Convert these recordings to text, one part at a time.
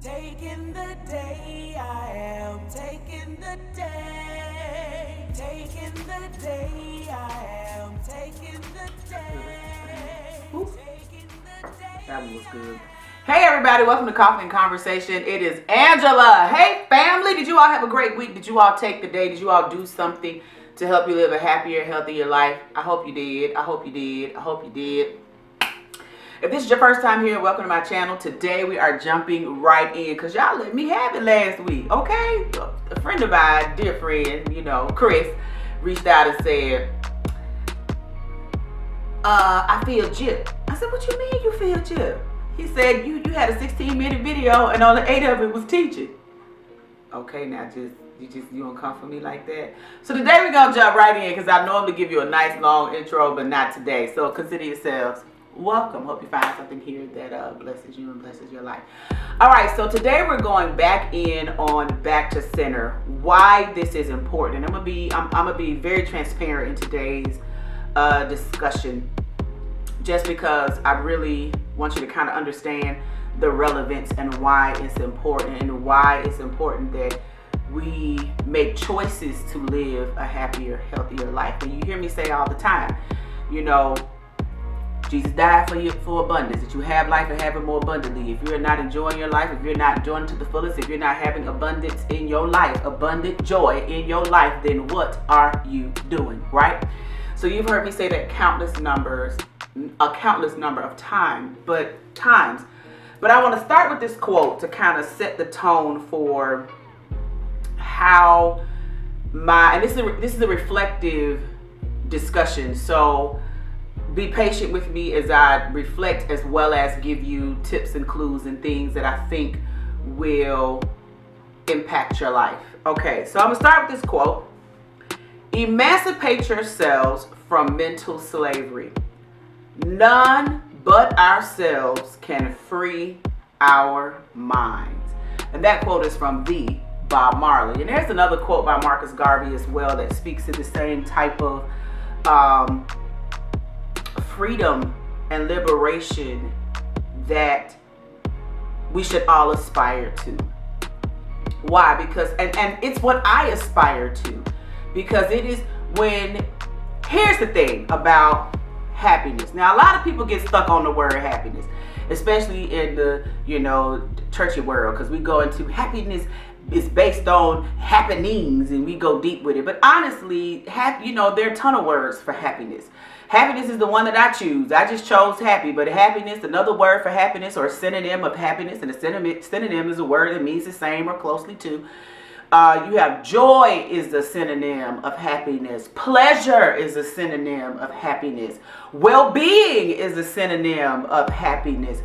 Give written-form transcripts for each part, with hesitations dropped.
Taking the day, I am taking the day. Taking the day, I am taking the day. Taking the day. That one was good. Hey everybody, welcome to Coffee and Conversation. It is Angela. Hey family, did you all have a great week? Did you all take the day? Did you all do something to help you live a happier, healthier life? I hope you did. I hope you did. I hope you did. If this is your first time here, welcome to my channel. Today we are jumping right in because y'all let me have it last week, okay? A friend of mine, dear friend, Chris, reached out and said, I feel gypped. I said, what you mean you feel gypped? He said, you had a 16-minute video and only 8 of it was teaching. Okay, now you don't come for me like that. So today we're going to jump right in because I normally give you a nice long intro, but not today. So consider yourselves welcome. Hope you find something here that blesses you and blesses your life. All right, so today we're going back in on back to center. Why this is important. And I'm gonna be very transparent in today's discussion, just because I really want you to kind of understand the relevance and why it's important, and why it's important that we make choices to live a happier, healthier life. And you hear me say all the time, Jesus died for you for abundance, that you have life and have it more abundantly. If you're not enjoying your life, if you're not enjoying it to the fullest, if you're not having abundance in your life, abundant joy in your life, then what are you doing, right? So you've heard me say that a countless number of times. But I want to start with this quote to kind of set the tone for how and this is a reflective discussion. So be patient with me as I reflect, as well as give you tips and clues and things that I think will impact your life. Okay, so I'm gonna start with this quote. Emancipate yourselves from mental slavery. None but ourselves can free our minds. And that quote is from the Bob Marley. And there's another quote by Marcus Garvey as well that speaks to the same type of freedom and liberation that we should all aspire to. Why? Because and it's what I aspire to, because it is here's the thing about happiness. Now a lot of people get stuck on the word happiness, especially in the churchy world, because we go into happiness is based on happenings and we go deep with it. But honestly, there are a ton of words for happiness. Happiness is the one that I choose. I just chose happy, but happiness, another word for happiness or a synonym of happiness, and a synonym is a word that means the same or closely to. You have joy is a synonym of happiness. Pleasure is a synonym of happiness. Well-being is a synonym of happiness.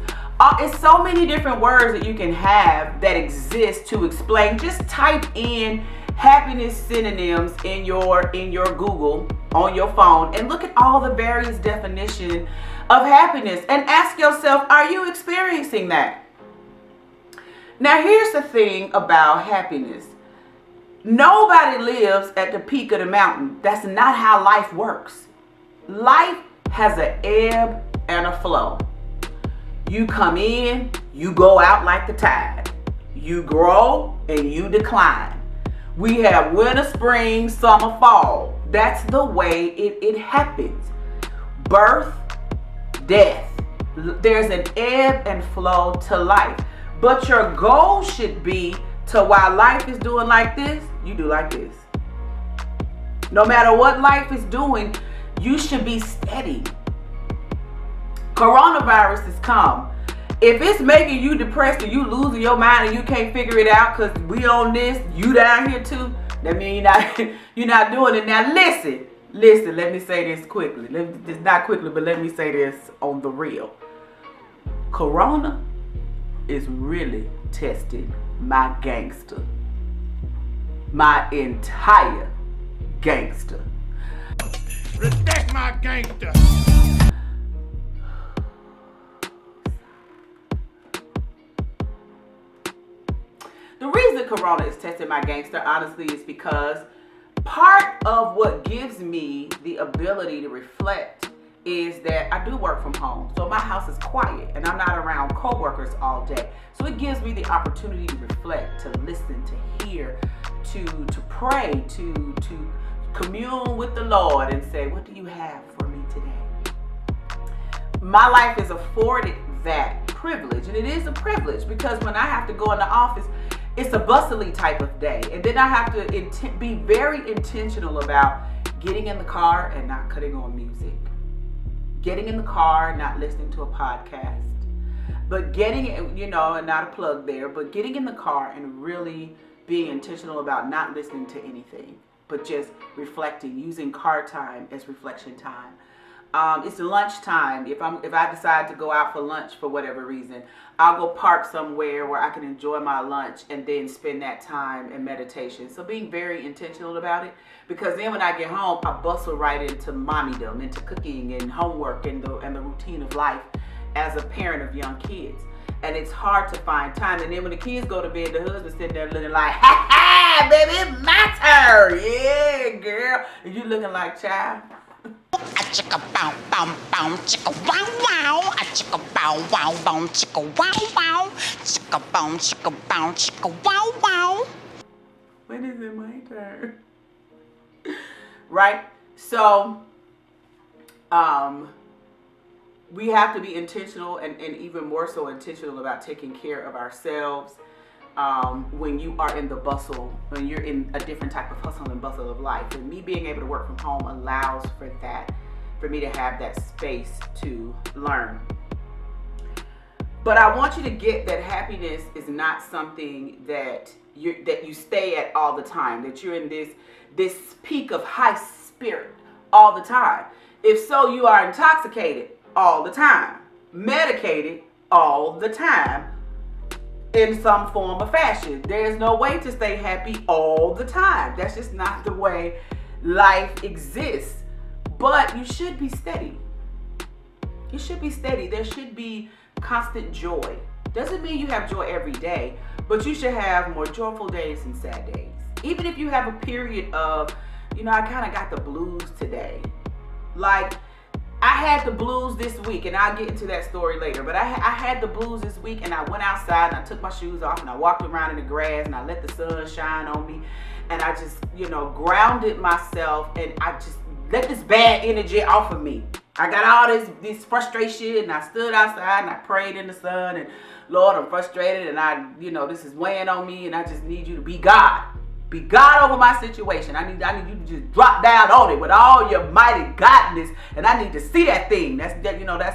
It's so many different words that you can have that exist to explain. Just type in happiness synonyms in your Google on your phone and look at all the various definitions of happiness and ask yourself, are you experiencing that? Now here's the thing about happiness. Nobody lives at the peak of the mountain. That's not how life works. Life has an ebb and a flow. You come in, you go out like the tide. You grow and you decline. We have winter, spring, summer, fall. That's the way it happens. Birth, death. There's an ebb and flow to life. But your goal should be to, while life is doing like this, you do like this. No matter what life is doing, you should be steady. Coronavirus has come. If it's making you depressed and you losing your mind and you can't figure it out because we on this, you down here too, that means you're not doing it. Now listen, let me say this quickly. Not quickly, but let me say this on the real. Corona is really testing my gangster. My entire gangster. Respect my gangster. The reason Corona is testing my gangster, honestly, is because part of what gives me the ability to reflect is that I do work from home. So my house is quiet and I'm not around coworkers all day. So it gives me the opportunity to reflect, to listen, to hear, to pray, to commune with the Lord and say, what do you have for me today? My life is afforded that privilege, and it is a privilege because when I have to go in the office, it's a bustly type of day, and then I have to be very intentional about getting in the car and not cutting on music, getting in the car, not listening to a podcast, but getting, and not a plug there, but getting in the car and really being intentional about not listening to anything, but just reflecting, using car time as reflection time. It's lunchtime. If I decide to go out for lunch for whatever reason, I'll go park somewhere where I can enjoy my lunch and then spend that time in meditation. So being very intentional about it, because then when I get home, I bustle right into mommydom, into cooking and homework and the routine of life as a parent of young kids. And it's hard to find time. And then when the kids go to bed, the husband's sitting there looking like, ha ha, baby, it's my turn. Yeah, girl. And you looking like, child. A chicka bow bow bow chicka wow wow. A chicka bow wow bow chicka wow wow. Chicka bow chicka wow wow. When is it my turn? Right? So, we have to be intentional and even more so intentional about taking care of ourselves when you are in the bustle, when you're in a different type of hustle and bustle of life. And me being able to work from home allows for that, for me to have that space to learn. But I want you to get that happiness is not something that you stay at all the time, that you're in this peak of high spirit all the time. If so, you are intoxicated all the time, medicated all the time, in some form or fashion. There's no way to stay happy all the time. That's just not the way life exists. But you should be steady. You should be steady. There should be constant joy. Doesn't mean you have joy every day, but you should have more joyful days and sad days. Even if you have a period of, I kind of got the blues today. Like, I had the blues this week, and I'll get into that story later, but I had the blues this week, and I went outside, and I took my shoes off, and I walked around in the grass, and I let the sun shine on me, and I just, grounded myself, and I just let this bad energy off of me. I got all this frustration, and I stood outside, and I prayed in the sun, and Lord, I'm frustrated, and this is weighing on me, and I just need you to be God. Be God over my situation. I need you to just drop down on it with all your mighty godness, and I need to see that thing. That's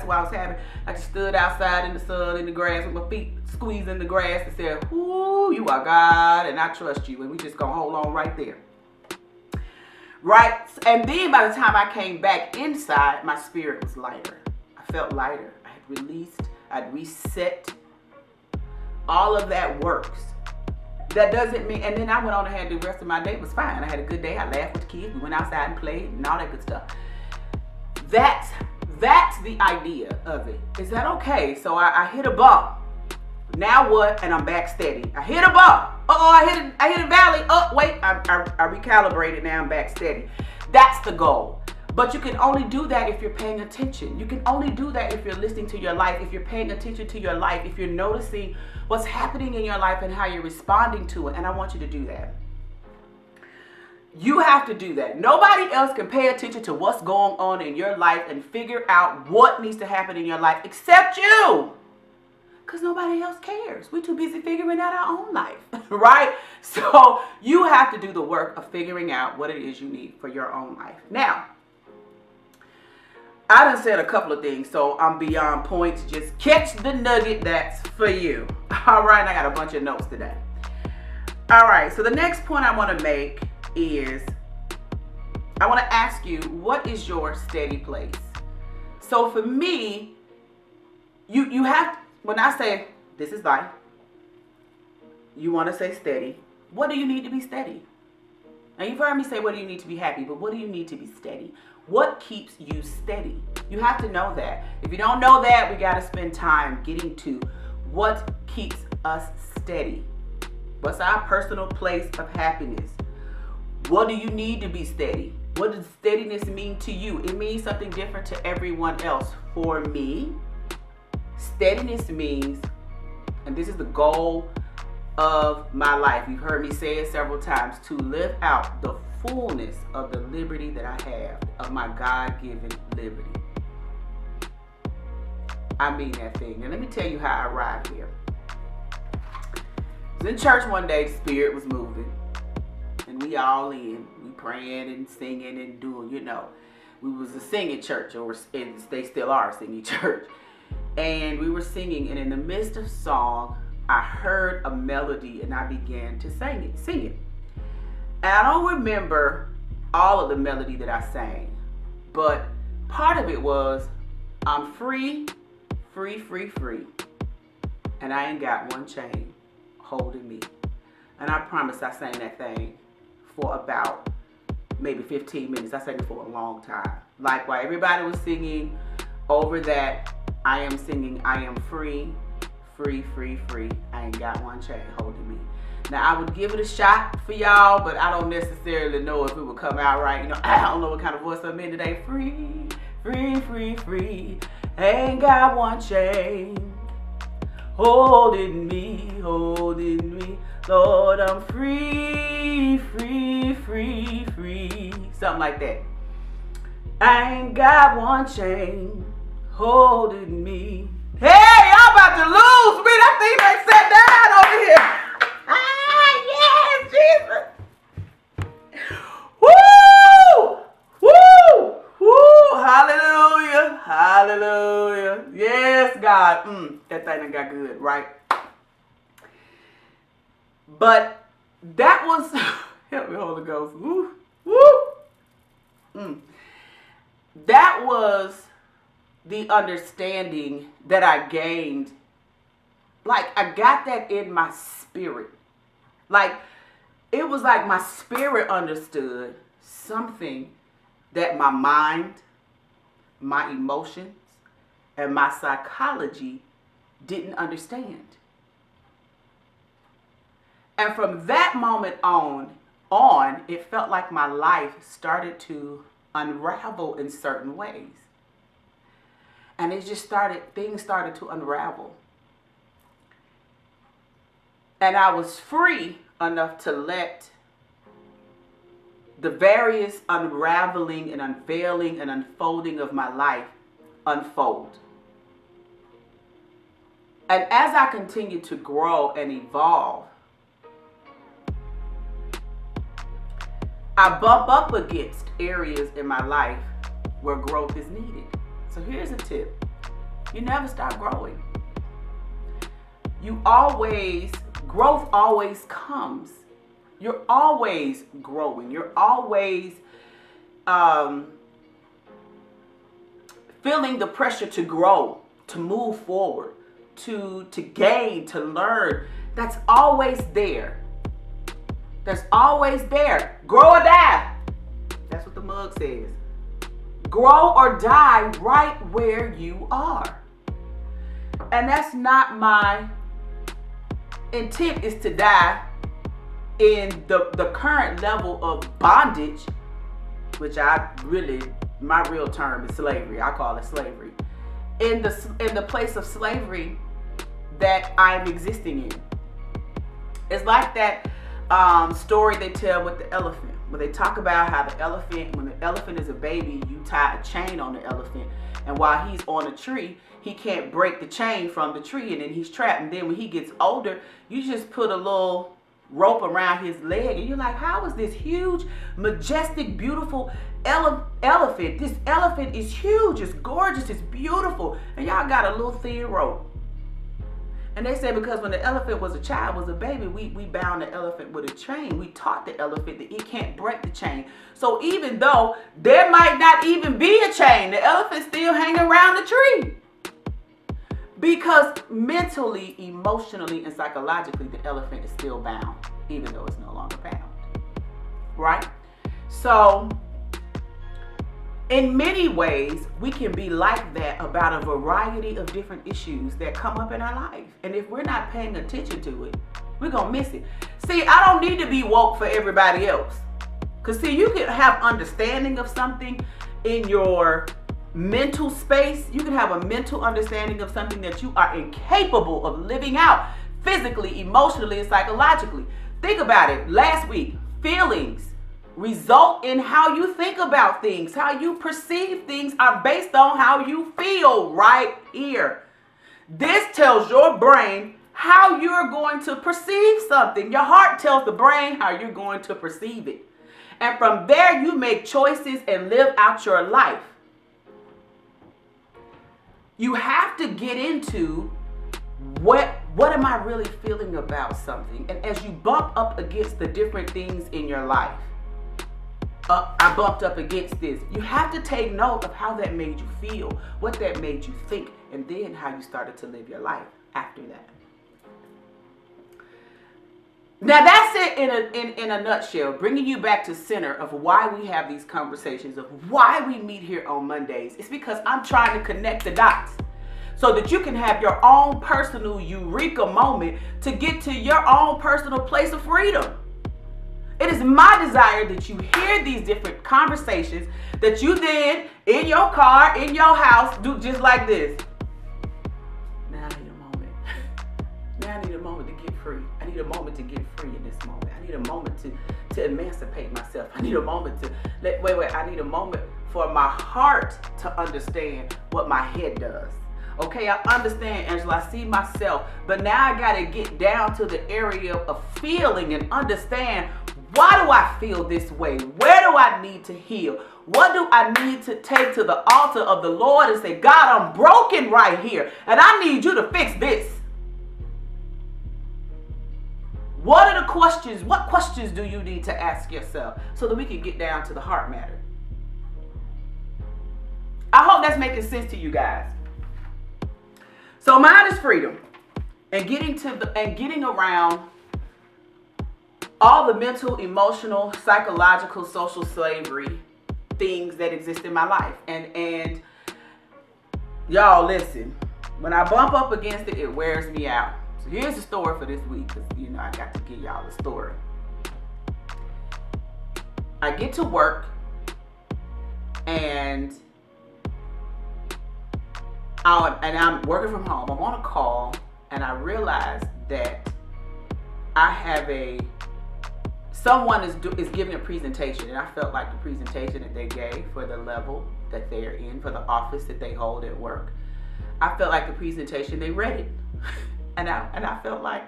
what I was having. I just stood outside in the sun, in the grass, with my feet squeezing the grass, and said, "Ooh, you are God, and I trust you." And we just gonna hold on right there, right? And then by the time I came back inside, my spirit was lighter. I felt lighter. I had released. I'd reset. All of that works. That doesn't mean, and then I went on and had the rest of my day was fine. I had a good day. I laughed with the kids. We went outside and played and all that good stuff. That's the idea of it. Is that okay? So I hit a bump. Now what? And I'm back steady. I hit a bump. I hit a valley. Oh, wait. I recalibrated. Now I'm back steady. That's the goal. But you can only do that if you're paying attention. You can only do that if you're listening to your life, if you're paying attention to your life, if you're noticing what's happening in your life and how you're responding to it. And I want you to do that. You have to do that. Nobody else can pay attention to what's going on in your life and figure out what needs to happen in your life except you. Because nobody else cares. We're too busy figuring out our own life, right? So you have to do the work of figuring out what it is you need for your own life. Now, I done said a couple of things, so I'm beyond points. Just catch the nugget that's for you. All right, I got a bunch of notes today. All right, so the next point I want to make is I want to ask you, what is your steady place? So for me, you have, when I say this is life, you want to say steady. What do you need to be steady? Now you've heard me say, what do you need to be happy? But what do you need to be steady? What keeps you steady? You have to know that. If you don't know that, we got to spend time getting to what keeps us steady. What's our personal place of happiness? What do you need to be steady? What does steadiness mean to you? It means something different to everyone else. For me, steadiness means, and this is the goal of my life, you've heard me say it several times, to live out the fullness of the liberty that I have, of my God-given liberty. I mean that thing. And let me tell you how I arrived here. I was in church one day, the Spirit was moving, and we all in. We praying and singing and doing, we was a singing church, and they still are a singing church. And we were singing, and in the midst of song, I heard a melody, and I began to sing it. And I don't remember all of the melody that I sang, but part of it was, I'm free, free, free, free, and I ain't got one chain holding me. And I promise I sang that thing for about maybe 15 minutes. I sang it for a long time. Like while everybody was singing over that, I am singing, I am free, free, free, free. I ain't got one chain holding me. Now, I would give it a shot for y'all, but I don't necessarily know if it would come out right. I don't know what kind of voice I'm in today. Free, free, free, free. Ain't got one chain holding me. Lord, I'm free, free, free, free. Something like that. I ain't got one chain holding me. Hey, y'all about to lose me. That thing ain't sat down over here. Yes, Jesus. Woo! Woo! Woo! Hallelujah. Hallelujah. Yes, God. That thing done got good, right? But that was, help me, Holy Ghost. Woo! Woo! That was the understanding that I gained. Like, I got that in my spirit. Like, it was like my spirit understood something that my mind, my emotions, and my psychology didn't understand. And from that moment on, it felt like my life started to unravel in certain ways. And things started to unravel. And I was free enough to let the various unraveling and unveiling and unfolding of my life unfold. And as I continued to grow and evolve, I bump up against areas in my life where growth is needed. So here's a tip. You never stop growing. Growth always comes. You're always growing. You're always feeling the pressure to grow, to move forward, to gain, to learn. That's always there. That's always there. Grow or die. That's what the mug says. Grow or die right where you are. And that's not my intent, is to die in the current level of bondage, which my real term is slavery. I call it slavery. In the place of slavery that I'm existing in. It's like that story they tell with the elephant, where they talk about how when the elephant is a baby, you tie a chain on the elephant, and while he's on a tree, he can't break the chain from the tree, and then he's trapped. And then when he gets older, you just put a little rope around his leg, and you're like, how is this huge, majestic, beautiful elephant? This elephant is huge, it's gorgeous, it's beautiful, and y'all got a little thin rope. And they say because when the elephant was a child, was a baby, we bound the elephant with a chain. We taught the elephant that it can't break the chain. So even though there might not even be a chain, the elephant's still hanging around the tree. Because mentally, emotionally, and psychologically, the elephant is still bound, even though it's no longer bound. Right? So, in many ways, we can be like that about a variety of different issues that come up in our life. And if we're not paying attention to it, we're going to miss it. See, I don't need to be woke for everybody else. Because see, you can have understanding of something in your mental space. You can have a mental understanding of something that you are incapable of living out physically, emotionally, and psychologically. Think about it. Last week, feelings result in how you think about things. How you perceive things are based on how you feel right here. This tells your brain how you're going to perceive something. Your heart tells the brain how you're going to perceive it. And from there, you make choices and live out your life. You have to get into what am I really feeling about something? And as you bump up against the different things in your life, I bumped up against this. You have to take note of how that made you feel, what that made you think, and then how you started to live your life after that. Now that's it in a nutshell, bringing you back to center of why we have these conversations, of why we meet here on Mondays. It's because I'm trying to connect the dots so that you can have your own personal eureka moment to get to your own personal place of freedom. It is my desire that you hear these different conversations, that you then, in your car, in your house, do just like this. Now I need a moment. Now I need a moment to get free. I need a moment to get free in this moment. I need a moment to emancipate myself. I need a moment to I need a moment for my heart to understand what my head does. Okay, I understand, Angela, I see myself, but now I got to get down to the area of feeling and understand, why do I feel this way? Where do I need to heal? What do I need to take to the altar of the Lord and say, God, I'm broken right here, and I need you to fix this. What are the questions? What questions do you need to ask yourself so that we can get down to the heart matter? I hope that's making sense to you guys. So mine is freedom, and getting around all the mental, emotional, psychological, social slavery things that exist in my life. And y'all listen, when I bump up against it, it wears me out. So here's the story for this week, because I got to give y'all the story. I get to work and I'm working from home. I'm on a call and I realize that I have someone is giving a presentation, and I felt like the presentation that they gave for the level that they're in, for the office that they hold at work, I felt like the presentation, they read it. and I felt like,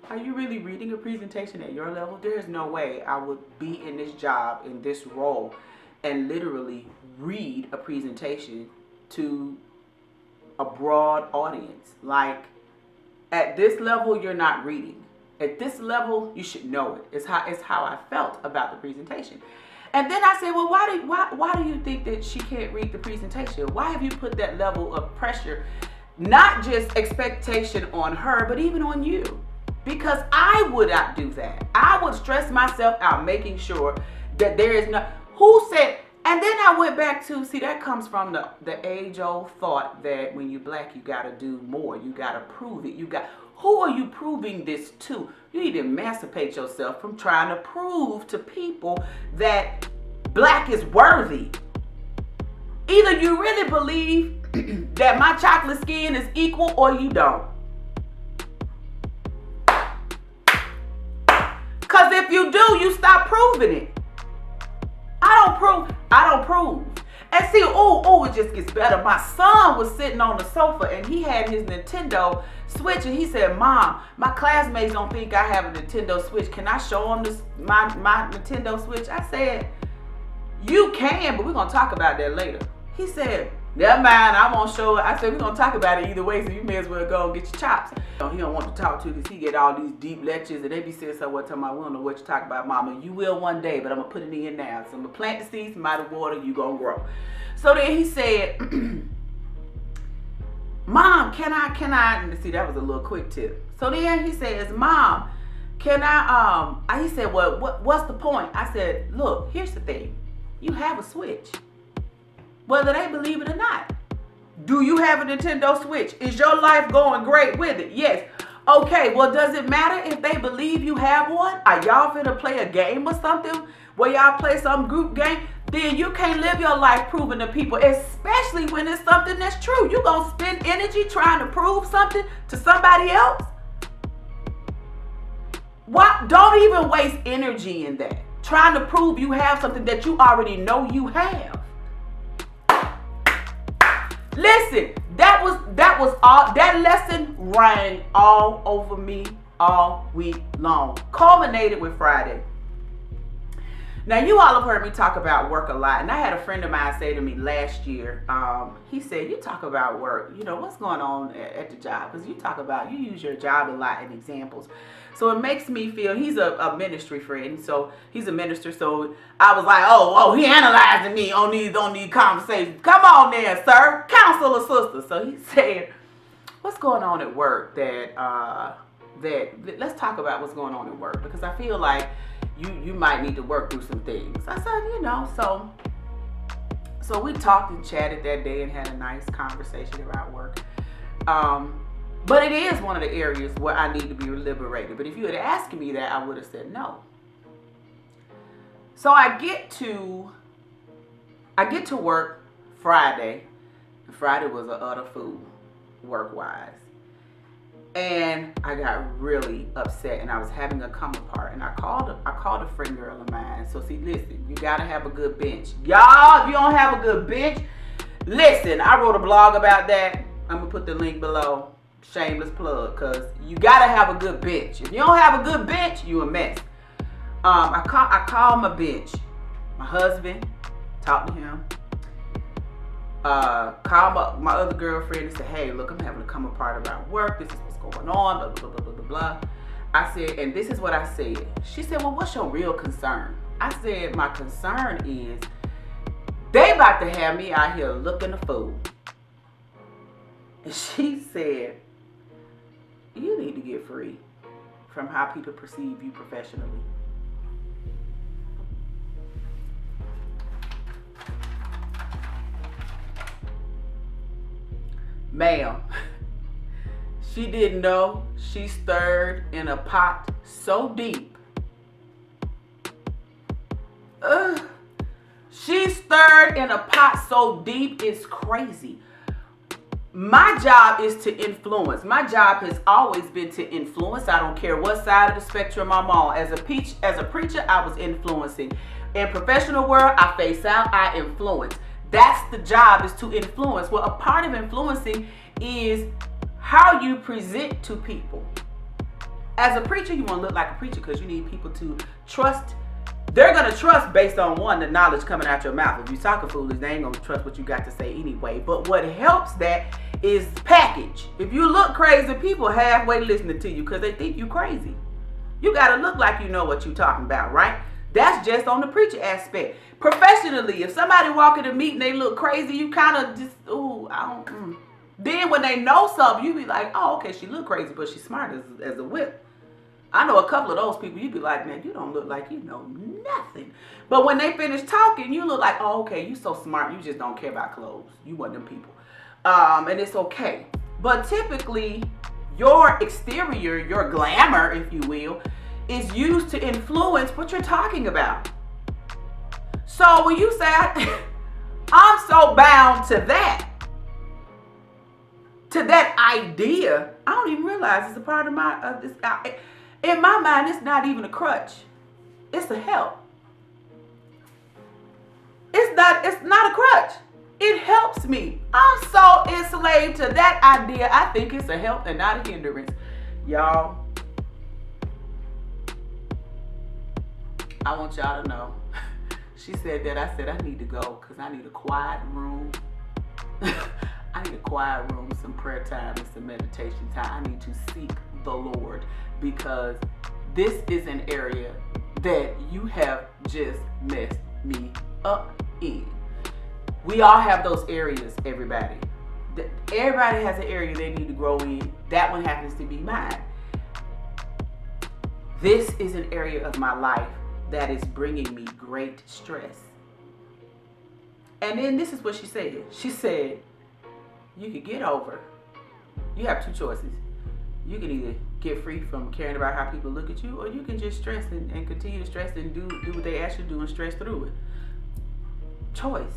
are you really reading a presentation at your level? There is no way I would be in this job, in this role, and literally read a presentation to a broad audience. Like, at this level, you're not reading. At this level, you should know it. It's how I felt about the presentation. And then I said, well, why do you think that she can't read the presentation? Why have you put that level of pressure, not just expectation on her, but even on you? Because I would not do that. I would stress myself out making sure that there is no, who said, and then I went back to, see, that comes from the age-old thought that when you're black, you got to do more. You got to prove it. Who are you proving this to? You need to emancipate yourself from trying to prove to people that black is worthy. Either you really believe that my chocolate skin is equal or you don't. Because if you do, you stop proving it. I don't prove. And see, it just gets better. My son was sitting on the sofa and he had his Nintendo Switch and he said, Mom, my classmates don't think I have a Nintendo Switch. Can I show them my Nintendo Switch? I said, you can, but we're going to talk about that later. He said, never mind, I won't show it. I said, we're going to talk about it either way, so you may as well go and get your chops. He don't want to talk to because he get all these deep lectures and they be saying so what time I don't know what you talk about, Mama. You will one day, but I'm going to put it in now. So I'm going to plant the seeds, somebody water, you going to grow. So then he said, Mom, can I, and see, that was a little quick tip. So then he says, Mom, can I, he said, well, what's the point? I said, look, here's the thing. You have a Switch. Whether they believe it or not. Do you have a Nintendo Switch? Is your life going great with it? Yes. Okay, well, does it matter if they believe you have one? Are y'all finna play a game or something where y'all play some group game, then you can't live your life proving to people, especially when it's something that's true. You gonna spend energy trying to prove something to somebody else? Why? Don't even waste energy in that. Trying to prove you have something that you already know you have. Listen, that was all. That lesson rang all over me all week long. Culminated with Friday. Now, you all have heard me talk about work a lot, and I had a friend of mine say to me last year, he said, you talk about work, what's going on at the job? Because you use your job a lot in examples. So it makes me feel, he's a ministry friend, so he's a minister, so I was like, oh, he analyzing me on these conversations. Come on there, sir, counsel a sister. So he said, what's going on at work that let's talk about what's going on at work, because I feel like you might need to work through some things. I said, so we talked and chatted that day and had a nice conversation about work. But it is one of the areas where I need to be liberated. But if you had asked me that, I would have said no. So I get to work Friday. Friday was an utter fool, work-wise. And I got really upset, and I was having a come apart, and I called a friend girl of mine. So see, listen, you gotta have a good bench. Y'all, if you don't have a good bench, listen, I wrote a blog about that. I'm gonna put the link below. Shameless plug, because you gotta have a good bench. If you don't have a good bench, you a mess. I called my bench, my husband, talked to him. Called my other girlfriend and said, hey, look, I'm having to come apart about work. This is what's going on, blah, blah, blah, blah, blah, blah. I said, and this is what I said. She said, well, what's your real concern? I said, my concern is they about to have me out here looking a fool. And she said, you need to get free from how people perceive you professionally. Ma'am, she didn't know she stirred in a pot so deep. She stirred in a pot so deep, it's crazy. My job is to influence. My job has always been to influence. I don't care what side of the spectrum I'm on. As a preacher, I was influencing. In professional world, I face out, I influence. That's the job, is to influence. Well, a part of influencing is how you present to people. As a preacher, you want to look like a preacher because you need people to trust. They're going to trust based on, one, the knowledge coming out your mouth. If you're talking foolish, they ain't going to trust what you got to say anyway. But what helps that is package. If you look crazy, people halfway listening to you because they think you crazy. You got to look like you know what you're talking about, right? That's just on the preacher aspect. Professionally, if somebody walk in a meeting, they look crazy, you kind of just, Then when they know something, you be like, oh, okay, she look crazy, but she's smart as a whip. I know a couple of those people, you be like, man, you don't look like you know nothing. But when they finish talking, you look like, oh, okay, you so smart, you just don't care about clothes. You want them people. And it's okay. But typically, your exterior, your glamour, if you will, is used to influence what you're talking about. So when you say, I'm so bound to that idea, I don't even realize it's a part of my, in my mind, it's not even a crutch. It's a help. It's not a crutch. It helps me. I'm so enslaved to that idea. I think it's a help and not a hindrance. Y'all, I want y'all to know. She said that. I said, I need to go because I need a quiet room. I need a quiet room, some prayer time, and some meditation time. I need to seek the Lord because this is an area that you have just messed me up in. We all have those areas, everybody. Everybody has an area they need to grow in. That one happens to be mine. This is an area of my life that is bringing me great stress. And then this is what she said. She said, you could get over. You have two choices. You can either get free from caring about how people look at you, or you can just stress and continue to stress and do what they ask you to do and stress through it. Choice.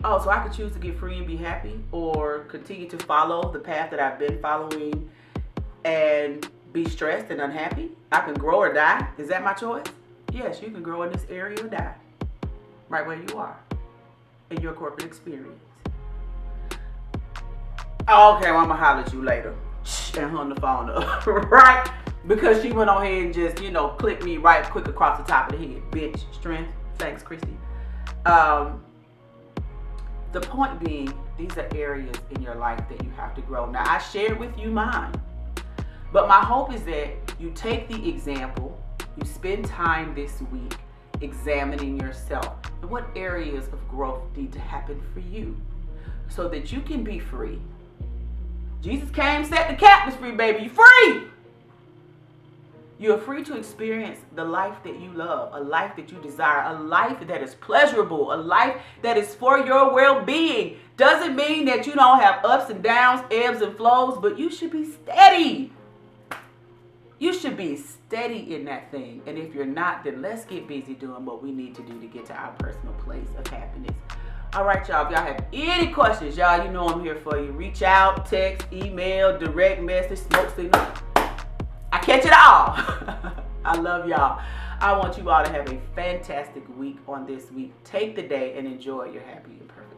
Oh, so I could choose to get free and be happy, or continue to follow the path that I've been following and be stressed and unhappy. I can grow or die. Is that my choice? Yes, you can grow in this area or die. Right where you are in your corporate experience. Okay, well, I'm gonna holler at you later. And hung the phone up, right? Because she went on here and just, clicked me right quick across the top of the head. Bitch, strength. Thanks, Christy. The point being, these are areas in your life that you have to grow. Now, I shared with you mine. But my hope is that you take the example, you spend time this week examining yourself and what areas of growth need to happen for you so that you can be free. Jesus came, set the captives free, baby. You're free. You're free to experience the life that you love, a life that you desire, a life that is pleasurable, a life that is for your well-being. Doesn't mean that you don't have ups and downs, ebbs and flows, but you should be steady. You should be steady in that thing. And if you're not, then let's get busy doing what we need to do to get to our personal place of happiness. All right, y'all. If y'all have any questions, y'all, you know I'm here for you. Reach out, text, email, direct message, smoke signal. I catch it all. I love y'all. I want you all to have a fantastic week on this week. Take the day and enjoy your happy and perfect.